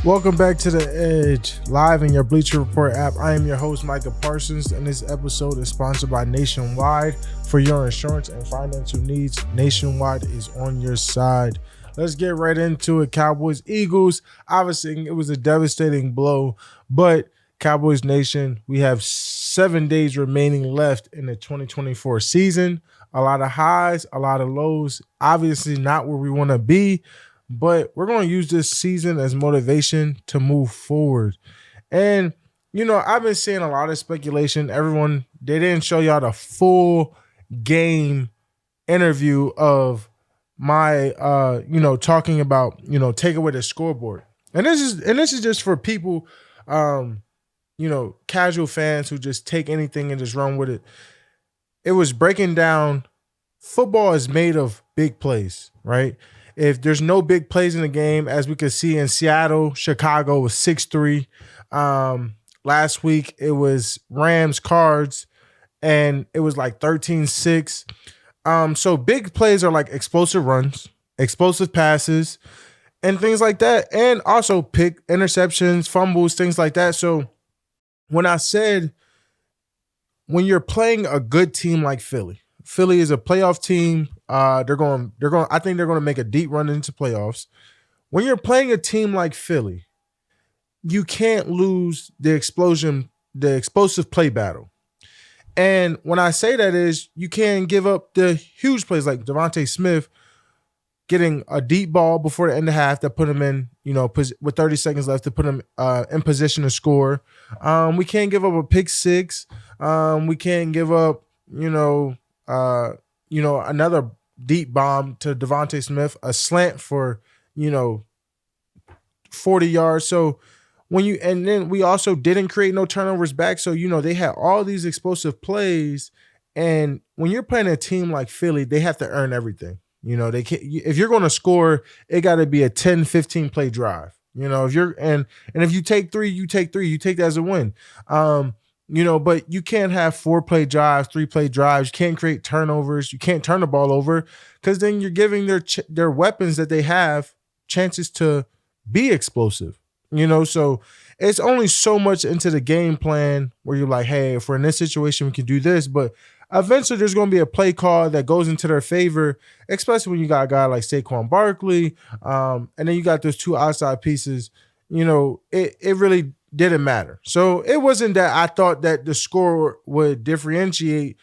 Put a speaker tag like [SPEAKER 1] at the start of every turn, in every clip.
[SPEAKER 1] Welcome back to The Edge, live in your Bleacher Report app. I am your host, Micah Parsons, and this episode is sponsored by Nationwide. For your insurance and financial needs, Nationwide is on your side. Let's get right into it. Cowboys, Eagles. Obviously, it was a devastating blow, but Cowboys Nation, we have 7 days remaining left in the 2024 season. A lot of highs, a lot of lows. Obviously, not where we want to be, but we're going to use this season as motivation to move forward. And, you know, I've been seeing a lot of speculation. They didn't show y'all the full game interview of my, talking about, take away the scoreboard. And this is just for people, casual fans who just take anything and just run with it. It was breaking down football is made of big plays, right? If there's no big plays in the game, as we could see in Seattle, Chicago was 6-3. Last week, it was Rams, Cards, and it was like 13-6. So big plays are like explosive runs, explosive passes, and things like that. And also pick interceptions, fumbles, things like that. So when I said, when you're playing a good team like Philly is a playoff team. I think they're going to make a deep run into playoffs. When you're playing a team like Philly, you can't lose the explosive play battle. And when I say that is, you can't give up the huge plays like Devontae Smith getting a deep ball before the end of half that put him in, with 30 seconds left to put him in position to score. We can't give up a pick six. We can't give up, another deep bomb to Devontae Smith, a slant for, 40 yards. So and then we also didn't create no turnovers back. So, they had all these explosive plays. And when you're playing a team like Philly, they have to earn everything. They can't, if you're going to score, it got to be a 10, 15 play drive. If you're, and if you take three, you take that as a win. But you can't have 4-play drives, 3-play drives. You can't create turnovers. You can't turn the ball over because then you're giving their weapons that they have chances to be explosive. So it's only so much into the game plan where you're like, hey, if we're in this situation, we can do this. But eventually there's going to be a play call that goes into their favor, especially when you got a guy like Saquon Barkley. And then you got those two outside pieces. It really didn't matter. So it wasn't that I thought that the score would differentiate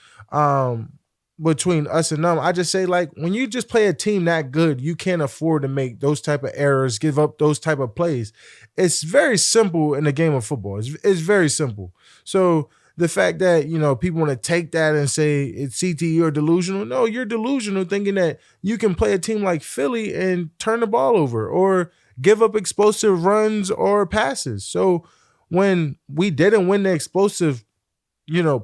[SPEAKER 1] between us and them. I just say, like, when you just play a team that good, you can't afford to make those type of errors, give up those type of plays. It's very simple in the game of football. It's very simple. So the fact that, people want to take that and say it's CTE or delusional. No, you're delusional thinking that you can play a team like Philly and turn the ball over or give up explosive runs or passes. So when we didn't win the explosive,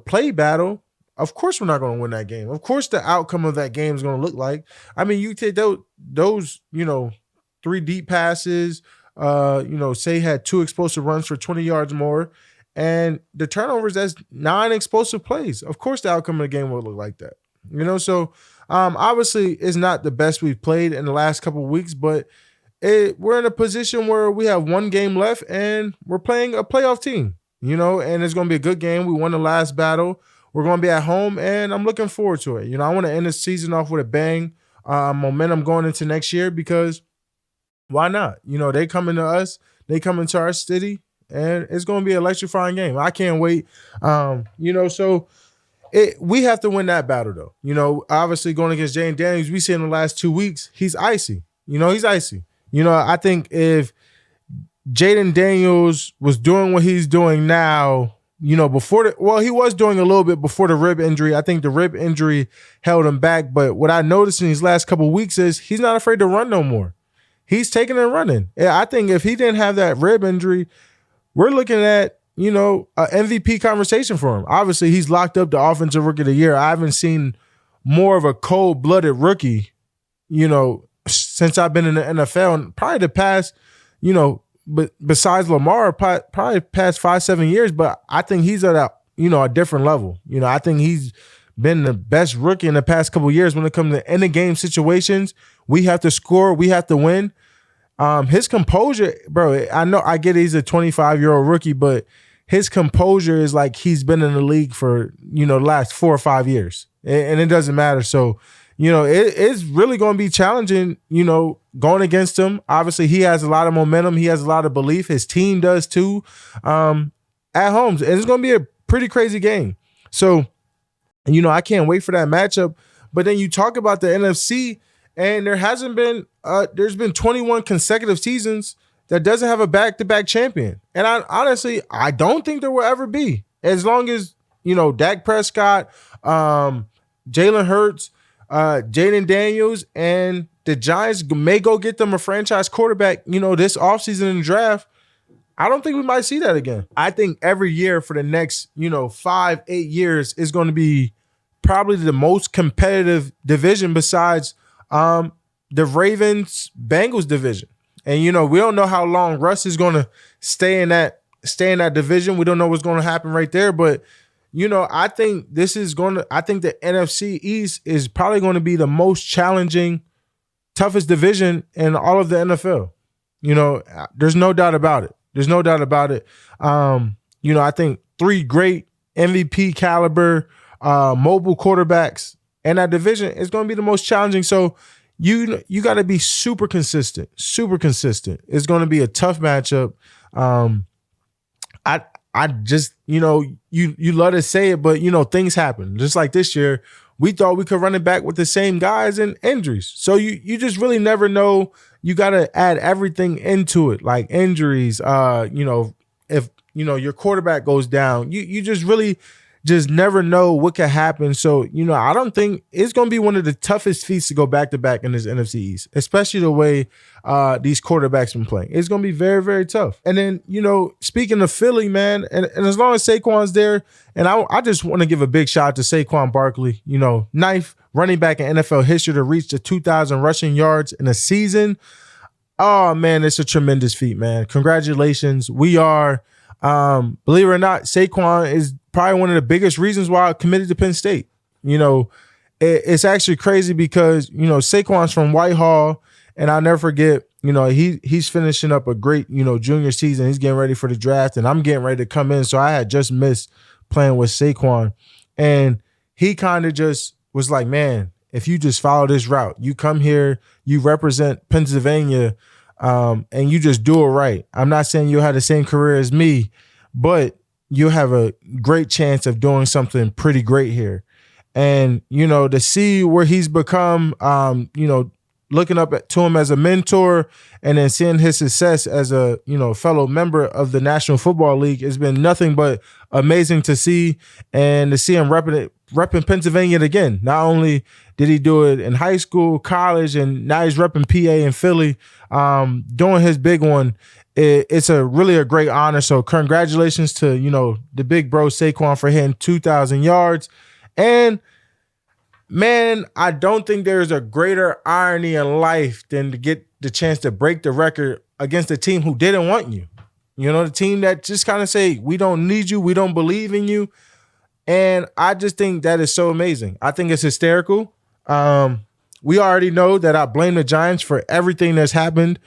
[SPEAKER 1] play battle, of course we're not going to win that game. Of course the outcome of that game is going to look like, you take those 3 deep passes, say had 2 explosive runs for 20 yards more, and the turnovers, that's 9 explosive plays. Of course the outcome of the game will look like that. So obviously it's not the best we've played in the last couple of weeks, but we're in a position where we have 1 game left and we're playing a playoff team, and it's going to be a good game. We won the last battle. We're going to be at home, and I'm looking forward to it. I want to end the season off with a bang, momentum going into next year because why not? They come into us, they come into our city, and it's going to be an electrifying game. I can't wait. So we have to win that battle, though. Obviously going against Jayden Daniels, we see in the last 2 weeks, he's icy. He's icy. I think if Jayden Daniels was doing what he's doing now, he was doing a little bit before the rib injury. I think the rib injury held him back. But what I noticed in these last couple of weeks is he's not afraid to run no more. He's taking and running. I think if he didn't have that rib injury, we're looking at, an MVP conversation for him. Obviously, he's locked up the Offensive Rookie of the Year. I haven't seen more of a cold-blooded rookie, since I've been in the NFL. And probably the past, but besides Lamar, probably past 5-7 years, but I think he's at a different level. I think he's been the best rookie in the past couple of years when it comes to end of game situations. We have to score, we have to win. His composure, bro, I know I get he's a 25-year-old rookie, but his composure is like he's been in the league for, the last 4 or 5 years. And it doesn't matter. So, it's really going to be challenging, going against him. Obviously, he has a lot of momentum. He has a lot of belief. His team does too, at home. And it's going to be a pretty crazy game. So, I can't wait for that matchup. But then you talk about the NFC, and there hasn't been, there's been 21 consecutive seasons that doesn't have a back-to-back champion. And I don't think there will ever be. As long as, Dak Prescott, Jalen Hurts, Jayden Daniels, and the Giants may go get them a franchise quarterback, this offseason in the draft. I don't think we might see that again. I think every year for the next, 5-8 years is going to be probably the most competitive division besides the Ravens-Bengals division. And, we don't know how long Russ is going to stay in that division. We don't know what's going to happen right there. But, I think the NFC East is probably going to be the most challenging, toughest division in all of the NFL. There's no doubt about it. I think 3 great MVP caliber mobile quarterbacks in that division is going to be the most challenging. So you got to be super consistent. It's going to be a tough matchup. I just, you love to say it, but things happen. Just like this year, we thought we could run it back with the same guys and injuries. So you just really never know. You got to add everything into it, like injuries. If your quarterback goes down, you just really just never know what could happen. So, I don't think it's going to be one of the toughest feats to go back-to-back in this NFC East, especially the way these quarterbacks been playing. It's going to be very, very tough. And then, speaking of Philly, man, and as long as Saquon's there, and I just want to give a big shout out to Saquon Barkley, 9th running back in NFL history to reach the 2,000 rushing yards in a season. Oh, man, it's a tremendous feat, man. Congratulations. We are, believe it or not, Saquon is probably one of the biggest reasons why I committed to Penn State. It's actually crazy because, Saquon's from Whitehall, and I'll never forget, he's finishing up a great, junior season. He's getting ready for the draft, and I'm getting ready to come in. So I had just missed playing with Saquon. And he kind of just was like, man, if you just follow this route, you come here, you represent Pennsylvania, and you just do it right. I'm not saying you'll have the same career as me, but you have a great chance of doing something pretty great here. And, to see where he's become, looking up to him as a mentor and then seeing his success as a, fellow member of the National Football League has been nothing but amazing to see. And to see him repping Pennsylvania again. Not only did he do it in high school, college, and now he's repping PA and Philly, doing his big one. It's really a great honor. So congratulations to, the big bro Saquon for hitting 2,000 yards. And man, I don't think there's a greater irony in life than to get the chance to break the record against a team who didn't want you. The team that just kind of say, we don't need you, we don't believe in you. And I just think that is so amazing. I think it's hysterical. We already know that I blame the Giants for everything that's happened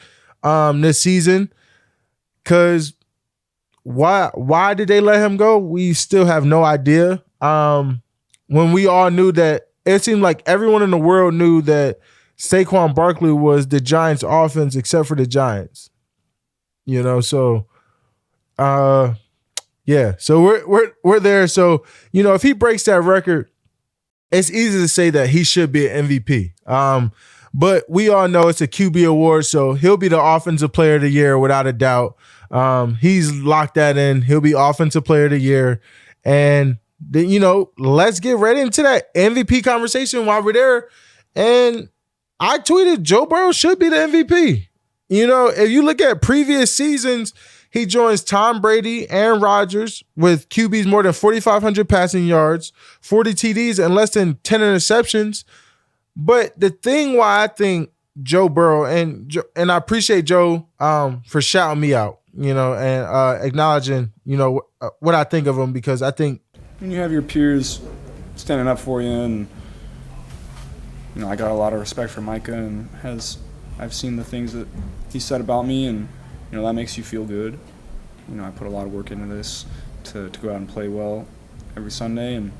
[SPEAKER 1] this season. Because why did they let him go? We still have no idea. When we all knew that, it seemed like everyone in the world knew that Saquon Barkley was the Giants' offense except for the Giants. So yeah. So we're there. So, if he breaks that record, it's easy to say that he should be an MVP. But we all know it's a QB award, so he'll be the Offensive Player of the Year without a doubt. He's locked that in. He'll be Offensive Player of the Year. And then, let's get right into that MVP conversation while we're there. And I tweeted Joe Burrow should be the MVP. If you look at previous seasons, he joins Tom Brady, Aaron Rodgers with QBs more than 4,500 passing yards, 40 TDs, and less than 10 interceptions. But the thing why I think Joe Burrow, and I appreciate Joe for shouting me out, and acknowledging, what I think of him, because I think
[SPEAKER 2] when you have your peers standing up for you, and I got a lot of respect for Micah, and I've seen the things that he said about me, and that makes you feel good. I put a lot of work into this to go out and play well every Sunday, and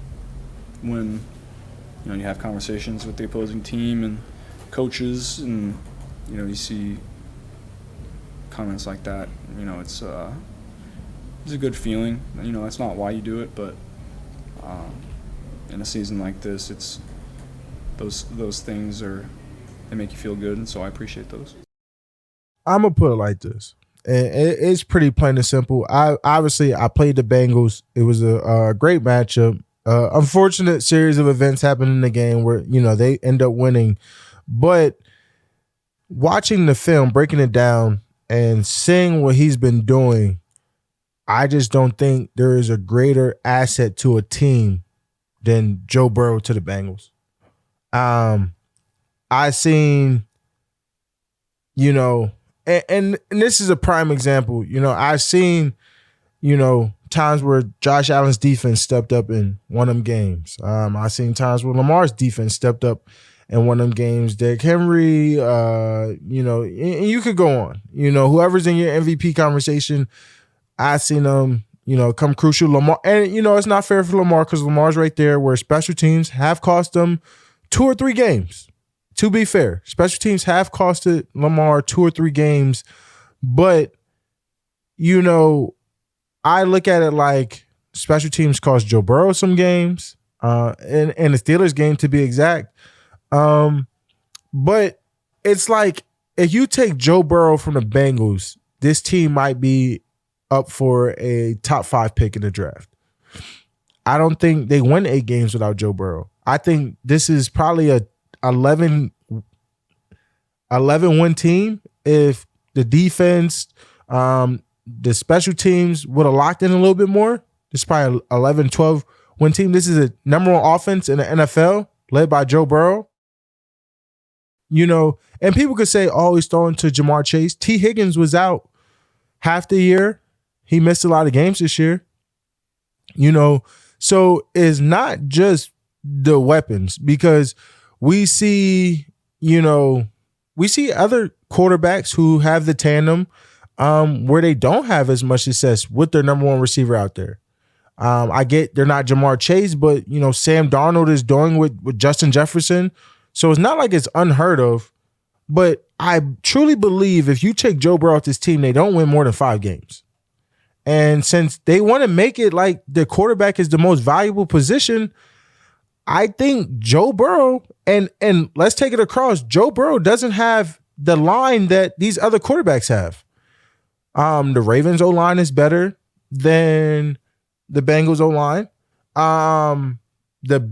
[SPEAKER 2] when you have conversations with the opposing team and coaches, and you see comments like that, it's a good feeling. That's not why you do it, but in a season like this, it's those things they make you feel good, and so I appreciate those.
[SPEAKER 1] I'm gonna put it like this, and it's pretty plain and simple. I played the Bengals. It was a great matchup. Unfortunate series of events happened in the game where they end up winning, but watching the film, breaking it down, and seeing what he's been doing, I just don't think there is a greater asset to a team than Joe Burrow to the Bengals. I seen, and this is a prime example. I've seen, times where Josh Allen's defense stepped up and won them games. I've seen times where Lamar's defense stepped up and won them games. Derrick Henry, and you could go on. Whoever's in your MVP conversation, I've seen them, come crucial. Lamar, and it's not fair for Lamar because Lamar's right there where special teams have cost them 2 or 3 games. To be fair, special teams have costed Lamar 2 or 3 games, but I look at it like special teams cost Joe Burrow some games, and the Steelers game to be exact. But it's like if you take Joe Burrow from the Bengals, this team might be up for a top 5 pick in the draft. I don't think they win 8 games without Joe Burrow. I think this is probably a 11 win team if the defense, the special teams would have locked in a little bit more. This is probably an 11, 12 win team. This is a number 1 offense in the NFL led by Joe Burrow. And people could say, oh, he's throwing to Jamar Chase. T. Higgins was out half the year. He missed a lot of games this year. So it's not just the weapons, because we see other quarterbacks who have the tandem where they don't have as much success with their number 1 receiver out there. I get they're not Jamar Chase, but Sam Darnold is doing with Justin Jefferson. So it's not like it's unheard of. But I truly believe if you take Joe Burrow off this team, they don't win more than 5 games. And since they want to make it like the quarterback is the most valuable position, I think Joe Burrow, and let's take it across, Joe Burrow doesn't have the line that these other quarterbacks have. The Ravens O-line is better than the Bengals O-line. The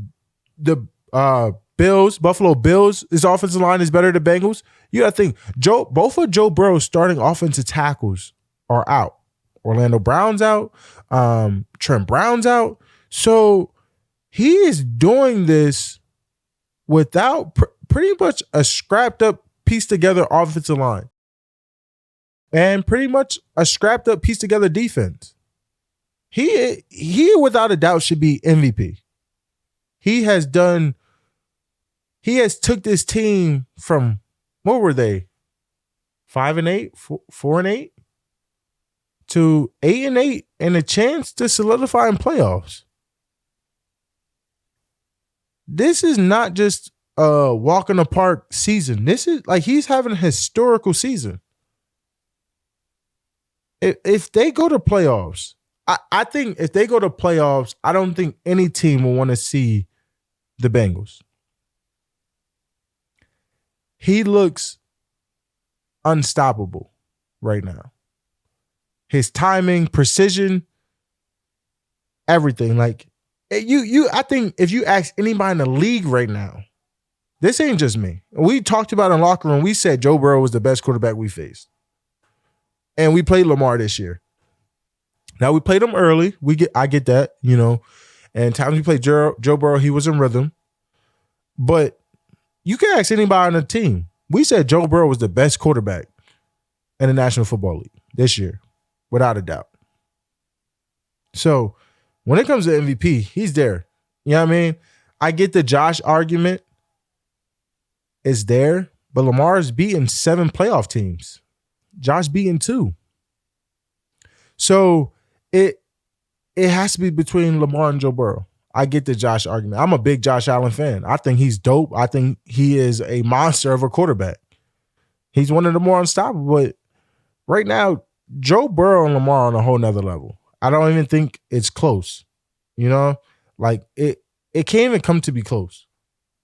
[SPEAKER 1] Buffalo Bills, his offensive line is better than Bengals. You got to think, both of Joe Burrow's starting offensive tackles are out. Orlando Brown's out. Trent Brown's out. So he is doing this without pretty much a scrapped up, pieced together offensive line and pretty much a scrapped up, pieced together defense. He without a doubt should be MVP. He has took this team from, what were they? 5-8, 4-8 to 8-8 and a chance to solidify in playoffs. This is not just a walk in the park season. This is like he's having a historical season. If they go to playoffs, I think if they go to playoffs, I don't think any team will want to see the Bengals. He looks unstoppable right now. His timing, precision, everything. Like I think if you ask anybody in the league right now, this ain't just me. We talked about in the locker room. We said Joe Burrow was the best quarterback we faced. And we played Lamar this year. Now we played him early. I get that, And times we played Joe Burrow, he was in rhythm. But you can ask anybody on the team. We said Joe Burrow was the best quarterback in the National Football League this year, without a doubt. So when it comes to MVP, he's there. You know what I mean? I get the Josh argument. It's there, but Lamar's beaten 7 playoff teams. Josh beaten too. So it has to be between Lamar and Joe Burrow. I get the Josh argument. I'm a big Josh Allen fan. I think he's dope. I think he is a monster of a quarterback. He's one of the more unstoppable. But right now, Joe Burrow and Lamar are on a whole nother level. I don't even think it's close. You know? Like, it can't even come to be close.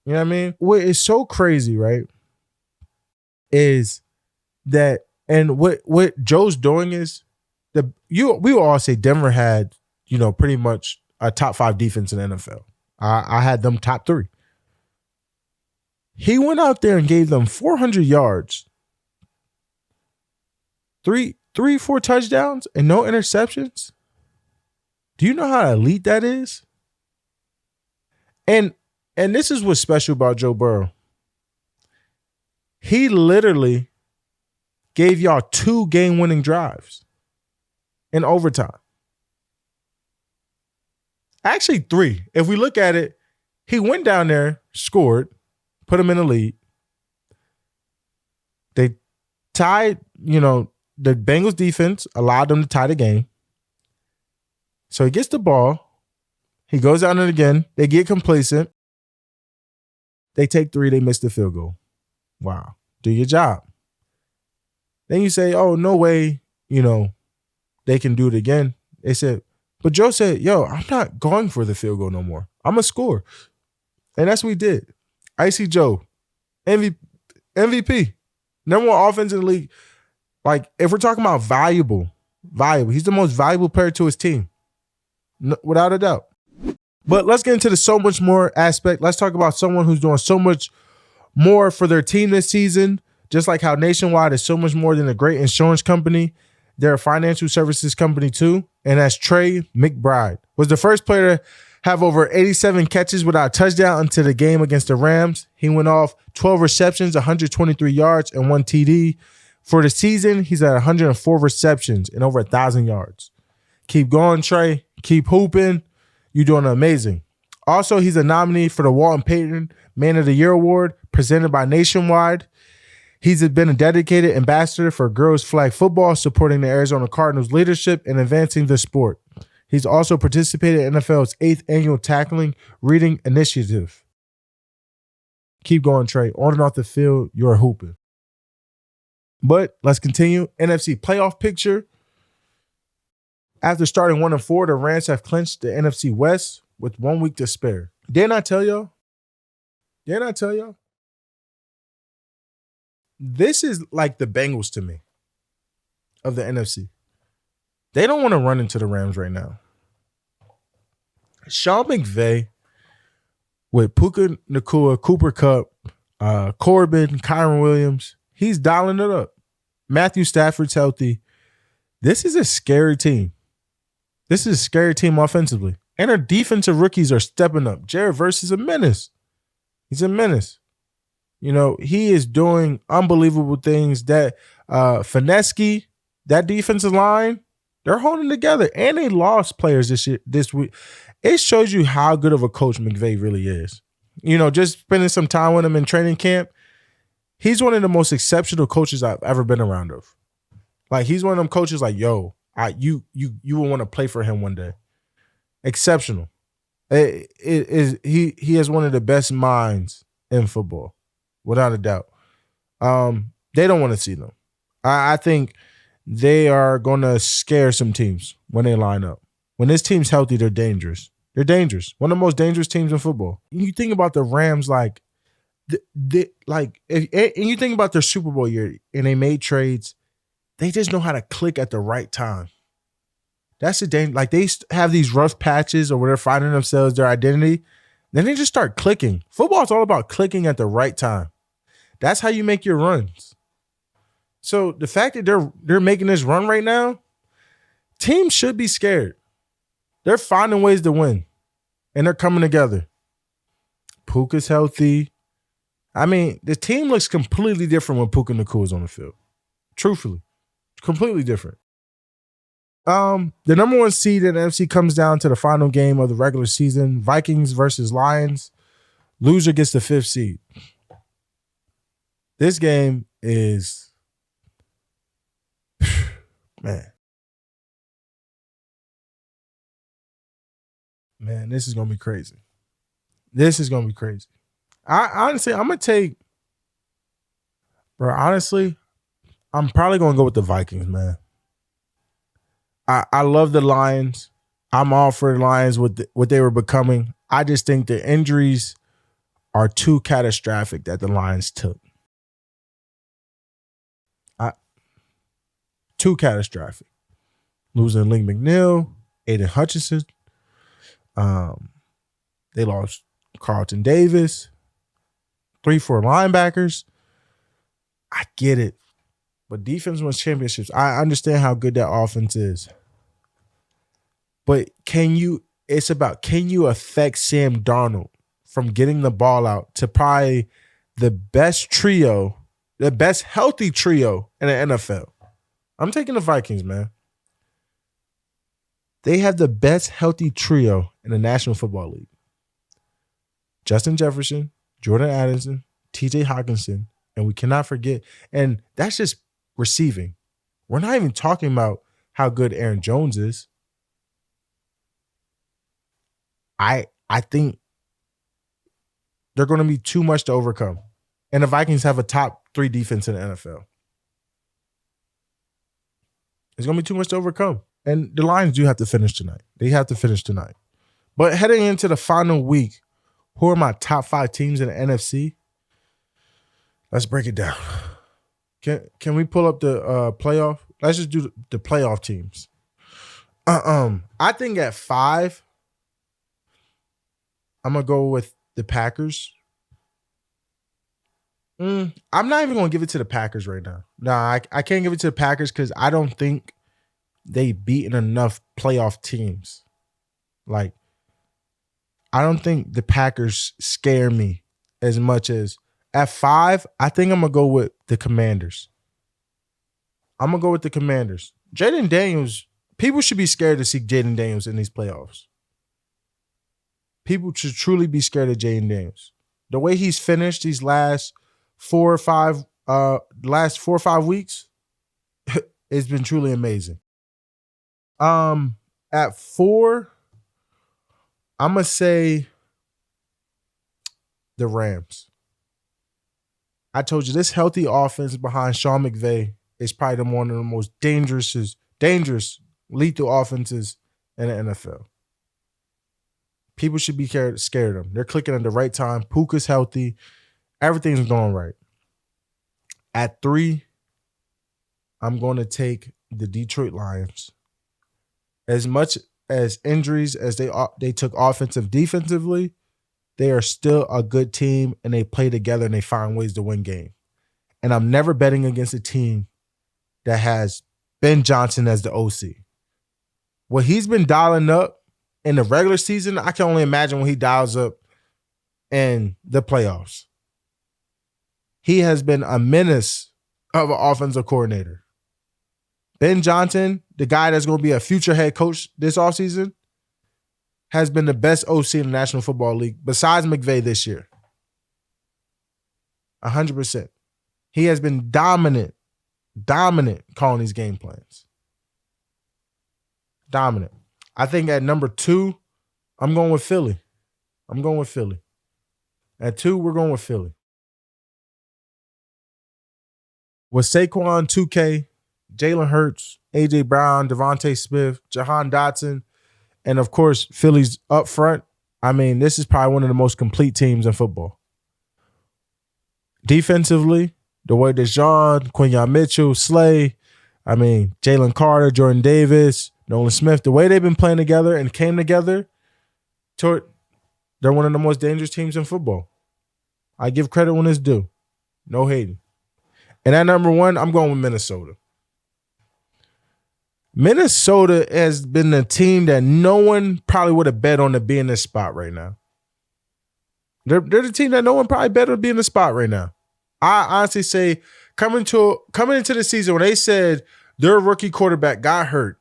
[SPEAKER 1] You know what I mean? What is so crazy, right, is that, and what Joe's doing is, we will all say Denver had, pretty much a top 5 defense in the NFL. I had them top 3. He went out there and gave them 400 yards, 4 touchdowns, and no interceptions. Do you know how elite that is? And this is what's special about Joe Burrow. He literally gave y'all 2 game-winning drives in overtime. Actually, 3. If we look at it, he went down there, scored, put him in the lead. They tied, the Bengals defense allowed them to tie the game. So he gets the ball. He goes down it again. They get complacent. They take 3. They miss the field goal. Wow. Do your job. Then you say, oh, no way, they can do it again. They said, but Joe said, yo, I'm not going for the field goal no more. I'm going to score. And that's what he did. Icy Joe, MVP, number 1 offense in the league. Like, if we're talking about valuable, he's the most valuable player to his team, without a doubt. But let's get into the so much more aspect. Let's talk about someone who's doing so much more for their team this season, just like how Nationwide is so much more than a great insurance company. They're a financial services company too, and that's Trey McBride. Was the first player to have over 87 catches without a touchdown until the game against the Rams. He went off 12 receptions, 123 yards, and 1 TD. For the season, he's at 104 receptions and over 1,000 yards. Keep going, Trey. Keep hooping. You're doing amazing. Also, he's a nominee for the Walton Payton Man of the Year Award presented by Nationwide. He's been a dedicated ambassador for girls flag football, supporting the Arizona Cardinals' leadership and advancing the sport. He's also participated in NFL's 8th annual Tackling Reading Initiative. Keep going, Trey. On and off the field, you're hooping. But let's continue. NFC playoff picture. After starting 1-4, the Rams have clinched the NFC West with 1 week to spare. Didn't I tell y'all? This is like the Bengals to me of the NFC. They don't want to run into the Rams right now. Sean McVay with Puka Nacua, Cooper Kupp, Corbin, Kyron Williams, he's dialing it up. Matthew Stafford's healthy. This is a scary team. This is a scary team offensively. And our defensive rookies are stepping up. Jared Verse is a menace. He's a menace. He is doing unbelievable things. That Fineski, that defensive line, they're holding together. And they lost players this week. It shows you how good of a coach McVay really is. Just spending some time with him in training camp, he's one of the most exceptional coaches I've ever been around of. Like, he's one of them coaches like, yo, you will want to play for him one day. Exceptional. He has one of the best minds in football, without a doubt. They don't want to see them. I think they are going to scare some teams when they line up. When this team's healthy, they're dangerous. They're dangerous. One of the most dangerous teams in football. You think about the Rams, and you think about their Super Bowl year, and they made trades. They just know how to click at the right time. That's the danger. Like, they have these rough patches or where they're finding themselves, their identity. Then they just start clicking. Football is all about clicking at the right time. That's how you make your runs. So the fact that they're making this run right now, teams should be scared. They're finding ways to win, and they're coming together. Puka's healthy. I mean, the team looks completely different when Puka Nacua is on the field. Truthfully, completely different. The number 1 seed in the NFC comes down to the final game of the regular season. Vikings versus Lions. Loser gets the 5th seed. This game is Man, this is going to be crazy. This is going to be crazy. Honestly, I'm going to take, bro, honestly, I'm probably going to go with the Vikings, man. I love the Lions. I'm all for the Lions with what they were becoming. I just think the injuries are too catastrophic that the Lions took. Too catastrophic. Losing Link McNeil, Aiden Hutchinson. They lost Carlton Davis. 3-4 linebackers. I get it. But defense wins championships. I understand how good that offense is. But can you affect Sam Darnold from getting the ball out to probably the best trio, the best healthy trio in the NFL? I'm taking the Vikings, man. They have the best healthy trio in the National Football League. Justin Jefferson, Jordan Addison, TJ Hawkinson, and we cannot forget, and that's just receiving. We're not even talking about how good Aaron Jones is. I think they're going to be too much to overcome. And the Vikings have a top 3 defense in the NFL. It's going to be too much to overcome. And the Lions do have to finish tonight. They have to finish tonight. But heading into the final week, who are my top 5 teams in the NFC? Let's break it down. Can we pull up the playoff? Let's just do the playoff teams. I think at 5, I'm going to go with the Packers. I'm not even going to give it to the Packers right now. Nah, I can't give it to the Packers because I don't think they've beaten enough playoff teams. Like, I don't think the Packers scare me as much as at 5, I think I'm going to go with the Commanders. I'm going to go with the Commanders. Jayden Daniels, people should be scared to see Jayden Daniels in these playoffs. People should truly be scared of Jayden Daniels. The way he's finished these last 4 or 5 weeks, it's been truly amazing. At 4, I'm going to say the Rams. I told you this healthy offense behind Sean McVay is probably one of the most dangerous, lethal offenses in the NFL. People should be scared of them. They're clicking at the right time. Puka's healthy. Everything's going right. At 3, I'm going to take the Detroit Lions. As much as injuries as they took defensively, they are still a good team and they play together and they find ways to win games. And I'm never betting against a team that has Ben Johnson as the OC. What he's been dialing up in the regular season, I can only imagine when he dials up in the playoffs. He has been a menace of an offensive coordinator. Ben Johnson, the guy that's going to be a future head coach this offseason, has been the best OC in the National Football League besides McVay this year. 100%. He has been dominant calling these game plans. Dominant. I think at number 2, I'm going with Philly. At 2, we're going with Philly. With Saquon, 2K, Jalen Hurts, A.J. Brown, Devontae Smith, Jahan Dotson, and of course, Philly's up front. I mean, this is probably one of the most complete teams in football. Defensively, DeWayne DeJean, Quinyon Mitchell, Slay, Jalen Carter, Jordan Davis, Nolan Smith, the way they've been playing together and came together, they're one of the most dangerous teams in football. I give credit when it's due. No hating. And at number 1, I'm going with Minnesota. Minnesota has been a team that no one probably would have bet on to be in this spot right now. They're the team that no one probably bet on to be in the spot right now. I honestly say coming into the season when they said their rookie quarterback got hurt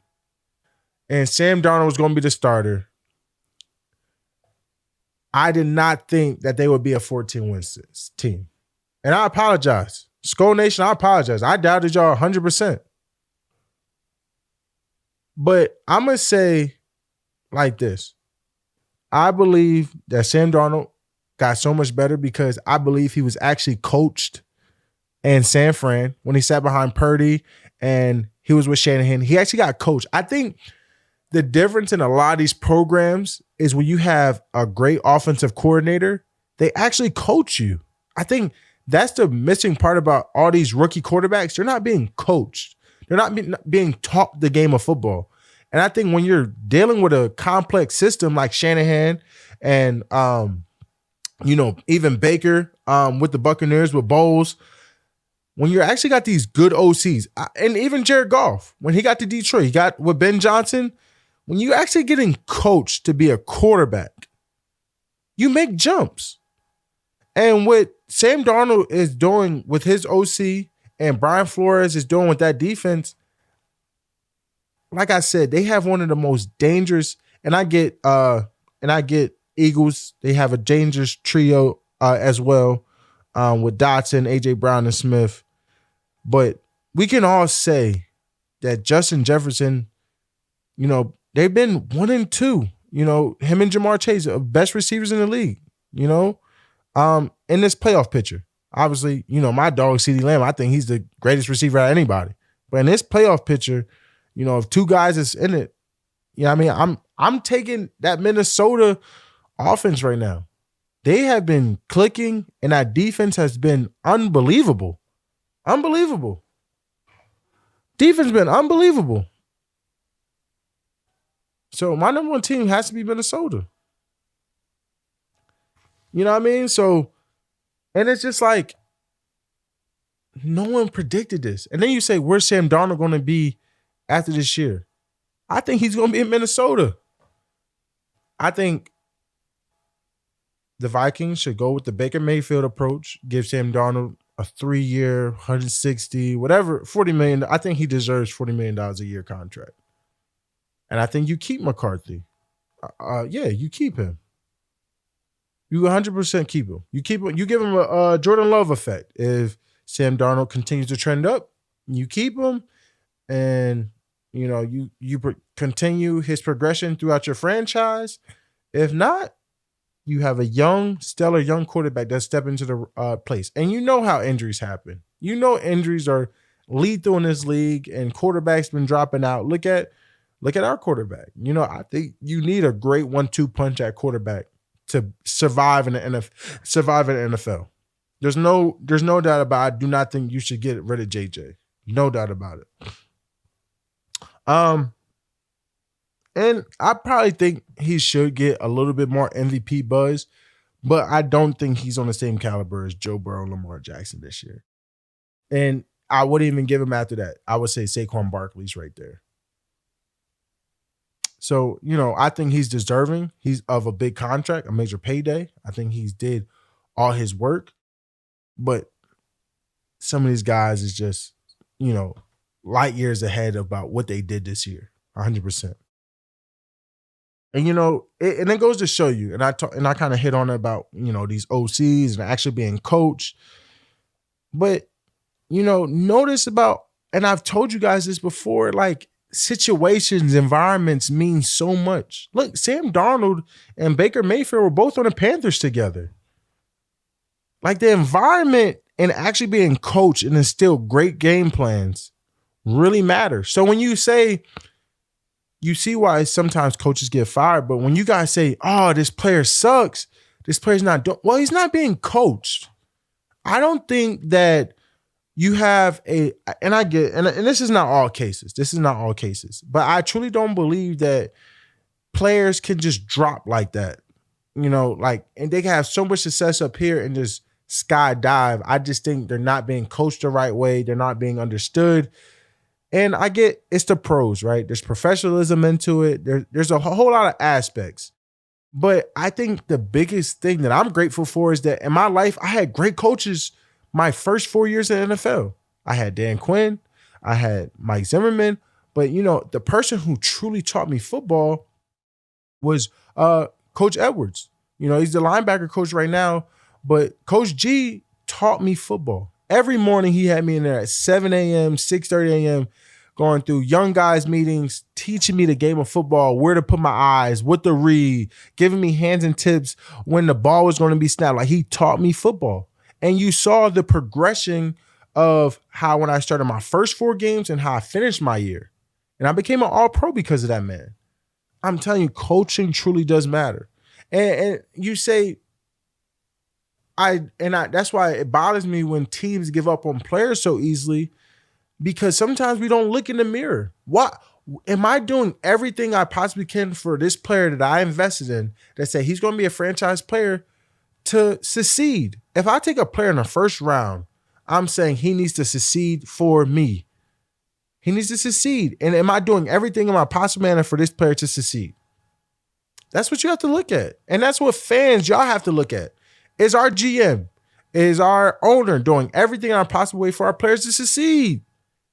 [SPEAKER 1] and Sam Darnold was going to be the starter, I did not think that they would be a 14-win team. And I apologize. Skull Nation, I apologize. I doubted y'all 100%. But I'm going to say like this. I believe that Sam Darnold got so much better because I believe he was actually coached in San Fran when he sat behind Purdy and he was with Shanahan. He actually got coached. I think the difference in a lot of these programs is when you have a great offensive coordinator, they actually coach you. I think that's the missing part about all these rookie quarterbacks. They're not being coached. They're not being taught the game of football. And I think when you're dealing with a complex system like Shanahan and, even Baker with the Buccaneers, with Bowles, when you actually got these good OCs, and even Jared Goff, when he got to Detroit, he got with Ben Johnson, when you actually getting coached to be a quarterback, you make jumps. And what Sam Darnold is doing with his OC and Brian Flores is doing with that defense, like I said, they have one of the most dangerous, and I get Eagles. They have a dangerous trio as well with Dotson, AJ Brown, and Smith. But we can all say that Justin Jefferson, they've been 1-2. Him and Jamar Chase are best receivers in the league. In this playoff picture, obviously, my dog CeeDee Lamb, I think he's the greatest receiver out of anybody. But in this playoff picture, if two guys is in it, I'm taking that Minnesota offense right now. They have been clicking, and that defense has been unbelievable. Unbelievable. Defense been unbelievable. So my number one team has to be Minnesota. You know what I mean? So, and it's just like, no one predicted this. And then you say, where's Sam Darnold going to be after this year? I think he's going to be in Minnesota. I think the Vikings should go with the Baker Mayfield approach, give Sam Darnold a 3-year, 160, whatever, $40 million. I think he deserves $40 million a year contract. And I think you keep McCarthy. You keep him. You 100% keep him. You keep him. You give him a Jordan Love effect. If Sam Darnold continues to trend up, you keep him, and you continue his progression throughout your franchise. If not, you have a stellar young quarterback that step into the place. And you know how injuries happen. Injuries are lethal in this league, and quarterbacks been dropping out. Look at our quarterback. I think you need a great 1-2 punch at quarterback to survive in the NFL. There's no doubt about it. I do not think you should get rid of JJ. No doubt about it. And I probably think he should get a little bit more MVP buzz, but I don't think he's on the same caliber as Joe Burrow and Lamar Jackson this year. And I wouldn't even give him after that. I would say Saquon Barkley's right there. So, I think he's deserving. He's of a big contract, a major payday. I think he's did all his work. But some of these guys is just, light years ahead about what they did this year, 100%. And and it goes to show you, and I kind of hit on it about these OCs and actually being coached. But notice about, and I've told you guys this before, like situations, environments mean so much. Look, Sam Darnold and Baker Mayfield were both on the Panthers together. Like the environment and actually being coached and instill great game plans really matter. So when you say, you see why sometimes coaches get fired, but when you guys say, oh, this player sucks, this player's not doing, well, he's not being coached. I don't think that you have and I get, and this is not all cases. This is not all cases, but I truly don't believe that players can just drop like that, and they can have so much success up here and just skydive. I just think they're not being coached the right way. They're not being understood. And I get it's the pros, right? There's professionalism into it. There's a whole lot of aspects. But I think the biggest thing that I'm grateful for is that in my life, I had great coaches my first 4 years in the NFL. I had Dan Quinn. I had Mike Zimmerman. But, the person who truly taught me football was Coach Edwards. He's the linebacker coach right now. But Coach G taught me football. Every morning he had me in there at 7 a.m., 6:30 a.m., going through young guys meetings, teaching me the game of football, where to put my eyes, what to read, giving me hands and tips when the ball was going to be snapped. Like, he taught me football. And you saw the progression of how when I started my first 4 games and how I finished my year. And I became an all-pro because of that man. I'm telling you, coaching truly does matter. And you say, that's why it bothers me when teams give up on players so easily, because sometimes we don't look in the mirror. What am I doing everything I possibly can for this player that I invested in that say he's going to be a franchise player to succeed? If I take a player in the first round, I'm saying he needs to succeed for me. He needs to succeed. And am I doing everything in my possible manner for this player to succeed? That's what you have to look at. And that's what fans, y'all have to look at. Is our GM, is our owner doing everything in our possible way for our players to succeed?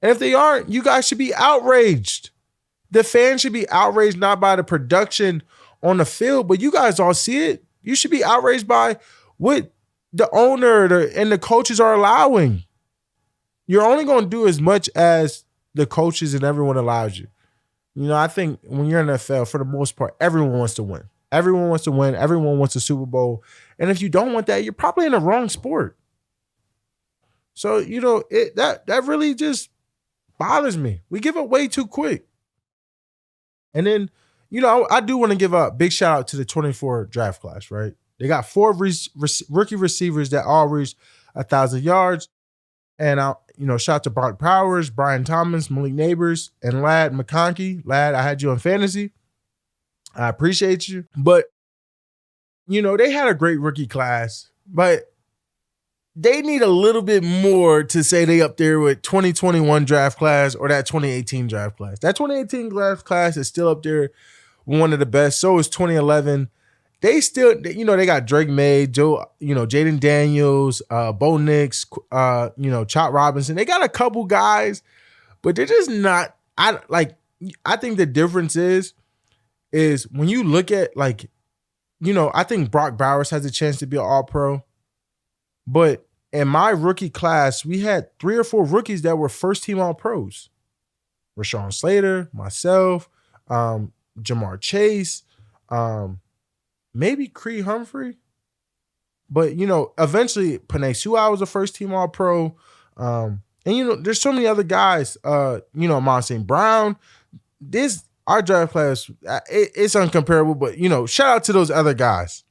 [SPEAKER 1] And if they aren't, you guys should be outraged. The fans should be outraged not by the production on the field, but you guys all see it. You should be outraged by what the owner and the coaches are allowing. You're only going to do as much as the coaches and everyone allows you. You know, I think when you're in the NFL, for the most part, everyone wants to win. Everyone wants to win. Everyone wants a Super Bowl. And if you don't want that, you're probably in the wrong sport. So, you know, that really just bothers me. We give up way too quick. And then, you know, I do want to give a big shout out to the 24 draft class, right? They got 4 rookie receivers that all reached 1,000 yards. And, shout out to Brock Powers, Brian Thomas, Malik Neighbors, and Ladd McConkey. Ladd, I had you in fantasy. I appreciate you. But, you know, they had a great rookie class, but they need a little bit more to say they up there with 2021 draft class or that 2018 draft class. That 2018 draft class is still up there, one of the best. So is 2011. They still, you know, they got Drake May, Jayden Daniels, Bo Nix, Chop Robinson. They got a couple guys, but they're just not. I think the difference is when you look at, like, you know, I think Brock Bowers has a chance to be an All-Pro. But in my rookie class, we had 3 or 4 rookies that were first-team All-Pros. Rashawn Slater, myself, Jamar Chase, maybe Creed Humphrey. But, you know, eventually Penei Sewell was a first-team All-Pro. And, you know, there's so many other guys, Amon St. Brown. Our draft class, it's uncomparable, but, you know, shout out to those other guys.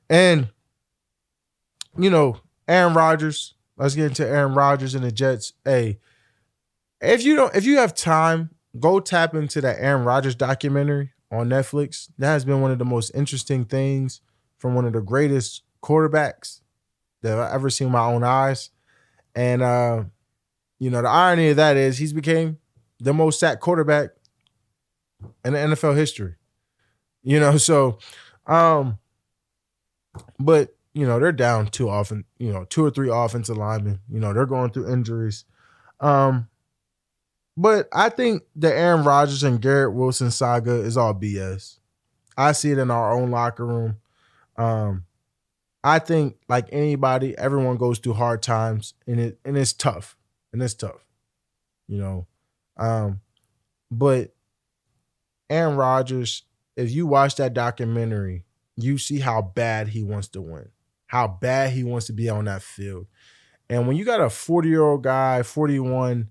[SPEAKER 1] And, you know, Aaron Rodgers. Let's get into Aaron Rodgers and the Jets. Hey, if you have time, go tap into that Aaron Rodgers documentary on Netflix. That has been one of the most interesting things from one of the greatest quarterbacks that I've ever seen with my own eyes. And, the irony of that is he's became the most sacked quarterback in the NFL history. You know, so, but, you know, they're down 2 or 3 offensive linemen. You know, they're going through injuries. But I think the Aaron Rodgers and Garrett Wilson saga is all BS. I see it in our own locker room. I think, like anybody, everyone goes through hard times, and it's tough. You know. But Aaron Rodgers, if you watch that documentary, you see how bad he wants to win, how bad he wants to be on that field. And when you got a 40-year-old guy, 41,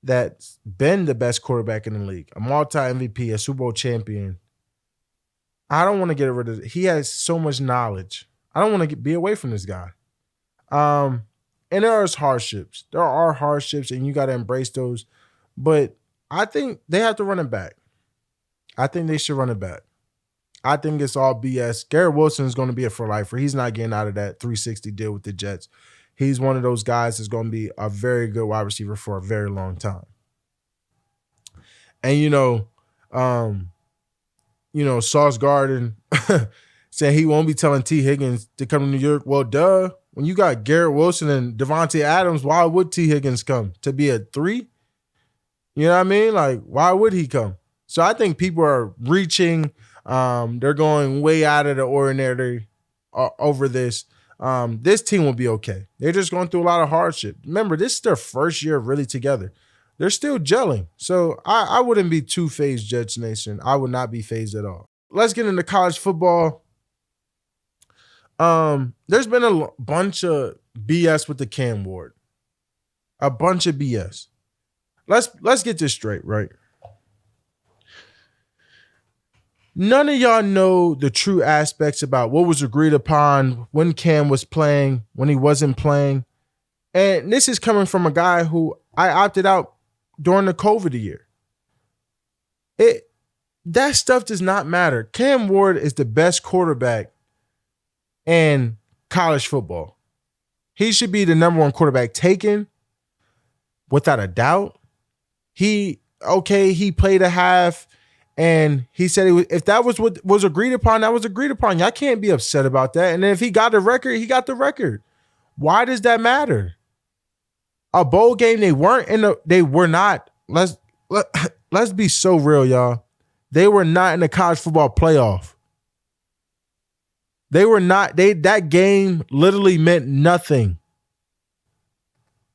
[SPEAKER 1] that's been the best quarterback in the league, a multi-MVP, a Super Bowl champion, I don't want to get rid of it. He has so much knowledge. I don't want to be away from this guy. And there are hardships. There are hardships, and you got to embrace those. But I think they have to run it back. I think they should run it back. I think it's all BS. Garrett Wilson is going to be a for lifer. He's not getting out of that 360 deal with the Jets. He's one of those guys that's going to be a very good wide receiver for a very long time. And, Sauce Gardner saying he won't be telling T. Higgins to come to New York. Well, duh. When you got Garrett Wilson and Devontae Adams, why would T. Higgins come? To be a 3? You know what I mean? Like, why would he come? So I think people are reaching. They're going way out of the ordinary over this. this team will be okay. They're just going through a lot of hardship. Remember, this is their first year really together. They're still gelling. So I wouldn't be too phased, Jets Nation. I would not be phased at all. Let's get into college football. There's been a bunch of BS with the Cam Ward. A bunch of BS. Let's get this straight, right? None of y'all know the true aspects about what was agreed upon when Cam was playing, when he wasn't playing. And this is coming from a guy who I opted out during the COVID year. That stuff does not matter. Cam Ward is the best quarterback in college football. He should be the number one quarterback taken, without a doubt. He played a half, and he said if that was what was agreed upon, that was agreed upon. Y'all can't be upset about that. And then if he got the record, he got the record. Why does that matter? A bowl game, they were not. Let's be so real, y'all. They were not in the college football playoff. They were not. That game literally meant nothing.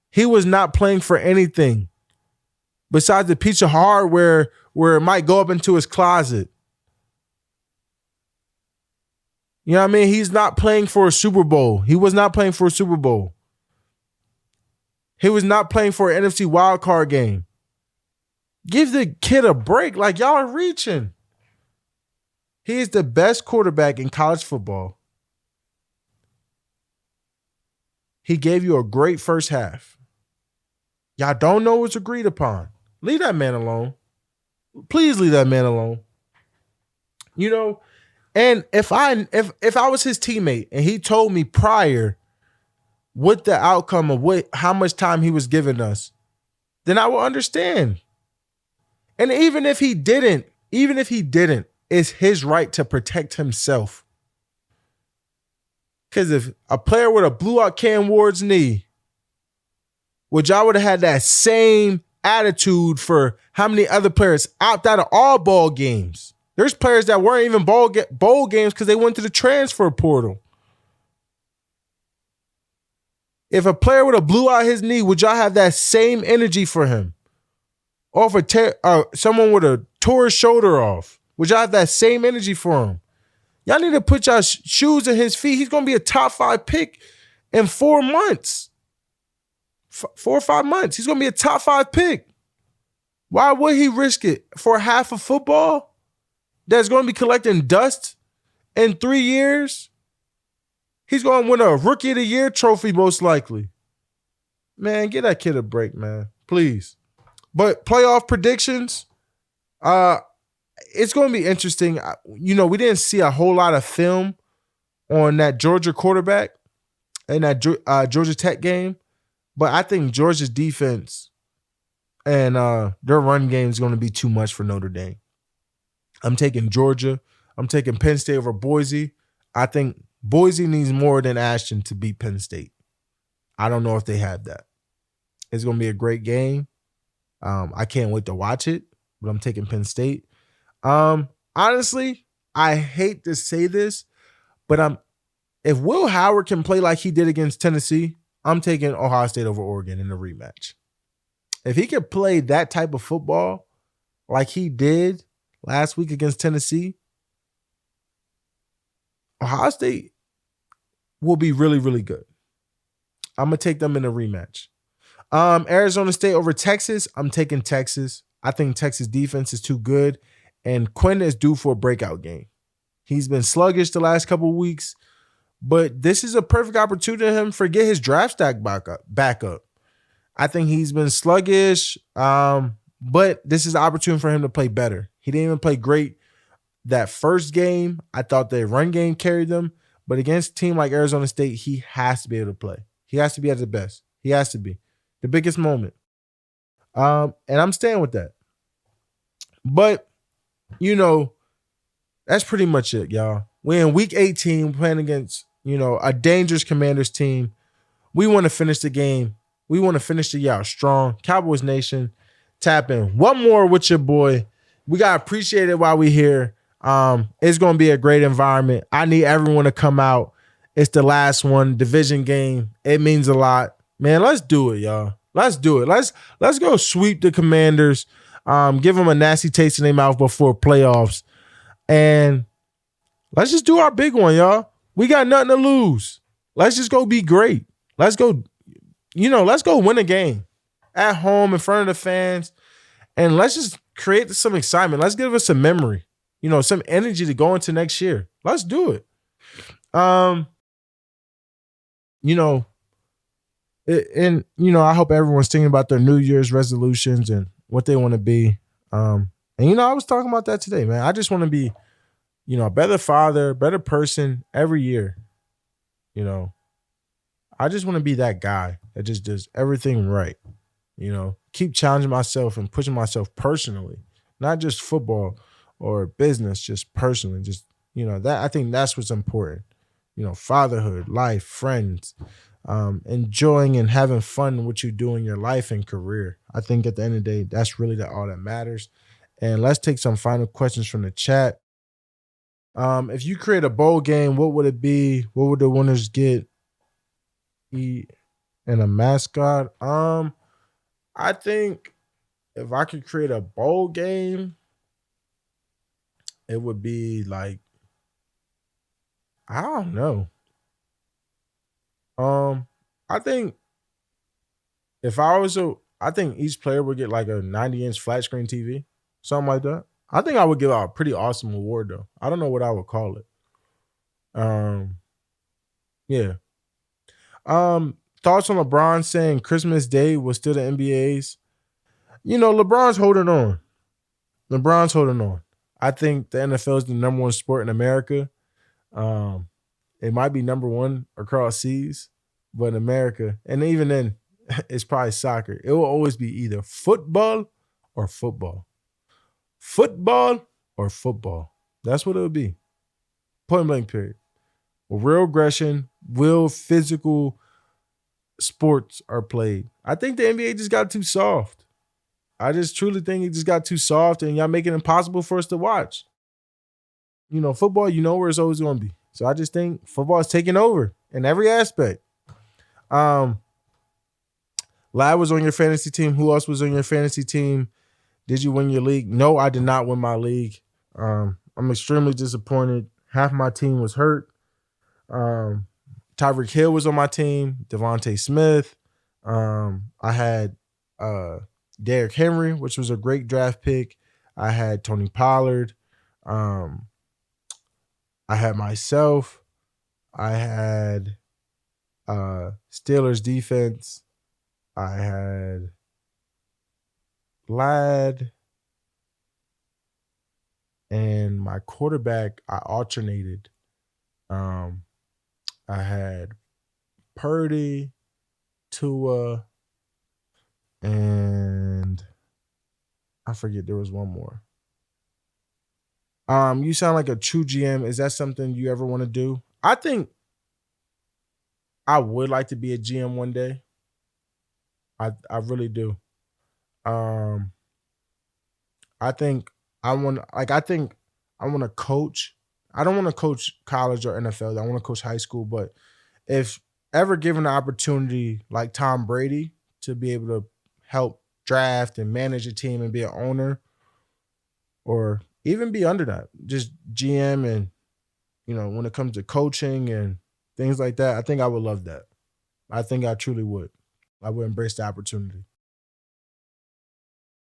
[SPEAKER 1] He was not playing for anything besides the piece of hardware where it might go up into his closet. You know what I mean? He's not playing for a Super Bowl. He was not playing for a Super Bowl. He was not playing for an NFC wildcard game. Give the kid a break. Like, y'all are reaching. He is the best quarterback in college football. He gave you a great first half. Y'all don't know what's agreed upon. Leave that man alone. Please leave that man alone. You know, and if I was his teammate and he told me prior what the outcome of how much time he was giving us, then I will understand. And even if he didn't, it's his right to protect himself. Because if a player would have blew out Cam Ward's knee, would y'all would have had that same attitude for how many other players opt out of all ball games? There's players that weren't even bowl games because they went to the transfer portal. If a player would have blew out his knee, would y'all have that same energy for him? Or if someone would have tore his shoulder off, would y'all have that same energy for him? Y'all need to put y'all shoes in his feet. He's going to be a top 5 pick in 4 months. 4 or 5 months. He's going to be a top 5 pick. Why would he risk it for half of football that's going to be collecting dust in 3 years? He's going to win a Rookie of the Year trophy most likely. Man, give that kid a break, man. Please. But playoff predictions, it's going to be interesting. You know, we didn't see a whole lot of film on that Georgia quarterback in that Georgia Tech game. But I think Georgia's defense and their run game is going to be too much for Notre Dame. I'm taking Georgia. I'm taking Penn State over Boise. I think Boise needs more than Ashton to beat Penn State. I don't know if they have that. It's going to be a great game. I can't wait to watch it, but I'm taking Penn State. Honestly, I hate to say this, but if Will Howard can play like he did against Tennessee, I'm taking Ohio State over Oregon in the rematch. If he could play that type of football like he did last week against Tennessee, Ohio State will be really, really good. I'm going to take them in a rematch. Arizona State over Texas. I'm taking Texas. I think Texas defense is too good, and Quinn is due for a breakout game. He's been sluggish the last couple of weeks, but this is a perfect opportunity for him to get his draft stack back up. I think he's been sluggish, but this is an opportunity for him to play better. He didn't even play great that first game. I thought the run game carried them, but against a team like Arizona State, he has to be able to play. He has to be at his best. He has to be. The biggest moment. And I'm staying with that. But, you know, that's pretty much it, y'all. We're in week 18 playing against, you know, a dangerous Commanders team. We want to finish the game. We want to finish the year out strong. Cowboys Nation, tap in. One more with your boy. We got to appreciate it while we're here. It's going to be a great environment. I need everyone to come out It's the last one, division game. It means a lot. Man, let's do it, y'all. Let's do it. Let's go sweep the Commanders. Give them a nasty taste in their mouth before playoffs. And let's just do our big one, y'all. We got nothing to lose. Let's just go be great. Let's go, let's go win a game at home in front of the fans. And let's just create some excitement. Let's give us some memory, some energy to go into next year. Let's do it. I hope everyone's thinking about their New Year's resolutions and what they want to be. I was talking about that today, man. I just want to be, a better father, better person every year. I just want to be that guy that just does everything right. Keep challenging myself and pushing myself personally, not just football or business, just personally. Just, that I think that's what's important. Fatherhood, life, friends, enjoying and having fun what you do in your life and career. I think at the end of the day, that's really all that matters. And let's take some final questions from the chat. If you create a bowl game, what would it be? What would the winners get? Eat and a mascot? I think if I could create a bowl game, it would be like, I don't know. I think if I think each player would get like a 90-inch flat screen TV, something like that. I think I would give out a pretty awesome award though. I don't know what I would call it. Yeah. Thoughts on LeBron saying Christmas Day was still the NBA's? LeBron's holding on. I think the NFL is the number one sport in America. It might be number one across seas, but in America, and even then, it's probably soccer. It will always be either football or football. Football or football. That's what it would be. Point blank period. Real aggression, real physical sports are played. I think the NBA just got too soft. I just truly think it just got too soft, and y'all make it impossible for us to watch. Football, where it's always going to be. So I just think football is taking over in every aspect. Lad was on your fantasy team. Who else was on your fantasy team? Did you win your league? No, I did not win my league. I'm extremely disappointed. Half my team was hurt. Tyreek Hill was on my team. Devontae Smith. I had Derrick Henry, which was a great draft pick. I had Tony Pollard. I had myself. I had Steelers defense. I had Lad. And my quarterback, I alternated. I had Purdy, Tua, and I forget there was one more. You sound like a true GM. Is that something you ever want to do? I think I would like to be a GM one day. I really do. I think I want to coach. I don't want to coach college or NFL. I want to coach high school. But if ever given the opportunity, like Tom Brady, to be able to help draft and manage a team and be an owner, or even be under that, just GM and, when it comes to coaching and things like that, I think I would love that. I think I truly would. I would embrace the opportunity.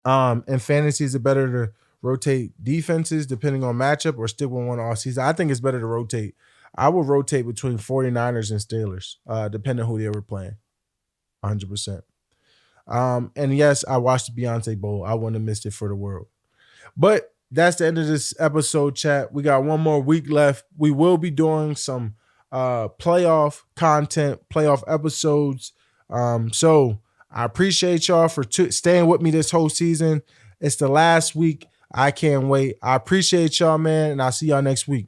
[SPEAKER 1] In fantasy, is it better to rotate defenses depending on matchup or stick with one all season? I think it's better to rotate. I would rotate between 49ers and Steelers, depending on who they were playing. 100%. And yes, I watched the Beyonce Bowl. I wouldn't have missed it for the world. But that's the end of this episode, chat. We got one more week left. We will be doing some playoff content, playoff episodes. So I appreciate y'all for staying with me this whole season. It's the last week. I can't wait. I appreciate y'all, man, and I'll see y'all next week.